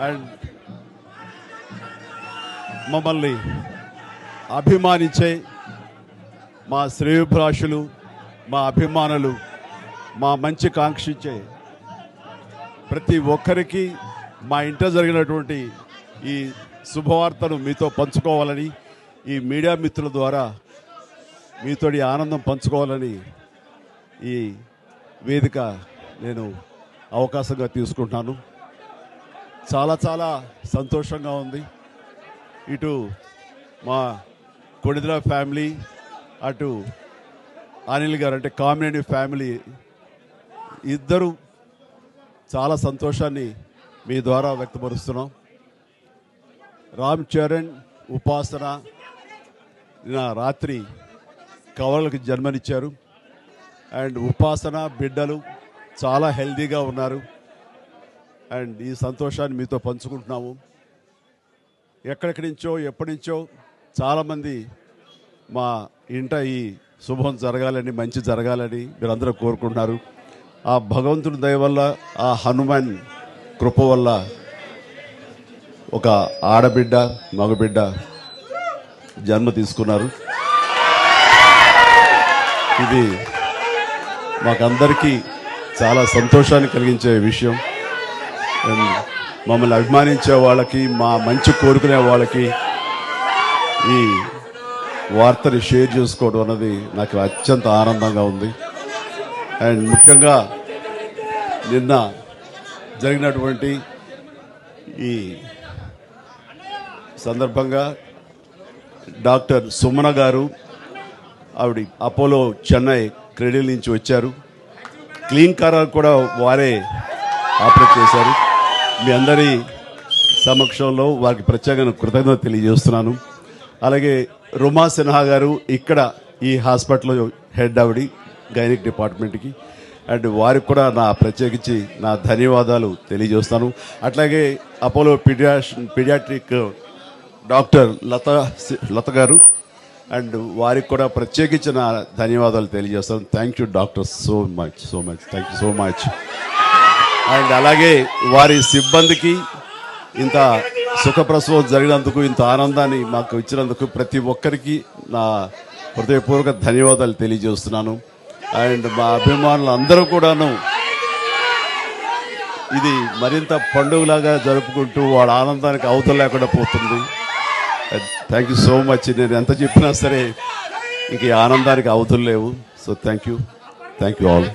And మమ్మల్ని అభిమానించే మా శ్రేయోభిలాషులు, మా అభిమానులు, మా మంచి కాంక్షించే ప్రతి ఒక్కరికి మా ఇంట జరిగినటువంటి ఈ శుభవార్తను మీతో పంచుకోవాలని, ఈ మీడియా మిత్రుల ద్వారా మీతోటి ఆనందం పంచుకోవాలని ఈ వేదిక నేను అవకాశంగా తీసుకుంటున్నాను. చాలా చాలా సంతోషంగా ఉంది. ఇటు మా కొణిదెల ఫ్యామిలీ, అటు అనిల్ గారు అంటే కామినేని ఫ్యామిలీ ఇద్దరు చాలా సంతోషాన్ని మీ ద్వారా వ్యక్తపరుస్తున్నాం. రామ్ చరణ్, ఉపాసన నిన్న రాత్రి కవలలకు జన్మనిచ్చారు. అండ్ ఉపాసన బిడ్డలు చాలా హెల్తీగా ఉన్నారు. అండ్ ఈ సంతోషాన్ని మీతో పంచుకుంటున్నాము. ఎక్కడెక్కడి నుంచో ఎప్పటి నుంచో చాలామంది మా ఇంట ఈ శుభం జరగాలని, మంచి జరగాలని మీరందరూ కోరుకుంటున్నారు. ఆ భగవంతుడి దయ వల్ల, ఆ హనుమాన్ కృప వల్ల ఒక ఆడబిడ్డ, మగబిడ్డ జన్మ తీసుకున్నారు. ఇది మాకందరికీ చాలా సంతోషాన్ని కలిగించే విషయం. మమ్మల్ని అభిమానించే వాళ్ళకి, మా మంచి కోరుకునే వాళ్ళకి ఈ వార్తని షేర్ చేసుకోవడం అన్నది నాకు అత్యంత ఆనందంగా ఉంది. అండ్ ముఖ్యంగా నిన్న జరిగినటువంటి ఈ సందర్భంగా డాక్టర్ సుమన గారు, ఆవిడ అపోలో చెన్నై క్రెడిల్ నుంచి వచ్చారు. క్లీన్ కారాలు కూడా వారే ఆపరేట్ చేశారు. మీ అందరి సమక్షంలో వారికి ప్రత్యేకంగా కృతజ్ఞత తెలియజేస్తున్నాను. అలాగే రుమా సిన్హా గారు ఇక్కడ ఈ హాస్పిటల్లో హెడ్ ఆవిడ గైనిక్ డిపార్ట్మెంట్కి, అండ్ వారికి కూడా నా ప్రత్యేకించి నా ధన్యవాదాలు తెలియజేస్తాను. అట్లాగే అపోలో పీడియాట్రిక్ డాక్టర్ లత గారు, అండ్ వారికి కూడా ప్రత్యేకించి నా ధన్యవాదాలు తెలియజేస్తాను. Thank you doctor, so much thank you so much. And అలాగే వారి సిబ్బందికి ఇంత సుఖప్రసవం జరిగినందుకు, ఇంత ఆనందాన్ని మాకు ఇచ్చినందుకు ప్రతి ఒక్కరికి నా హృదయపూర్వక ధన్యవాదాలు తెలియజేస్తున్నాను. అండ్ మా అభిమానులు అందరూ కూడాను ఇది మరింత పండుగలాగా జరుపుకుంటూ వాళ్ళ ఆనందానికి అవతల లేకుండా పోతుంది. Thank you so much. నేను ఎంత చెప్పినా సరే ఇంక ఈ ఆనందానికి అవతలు లేవు. So thank you all.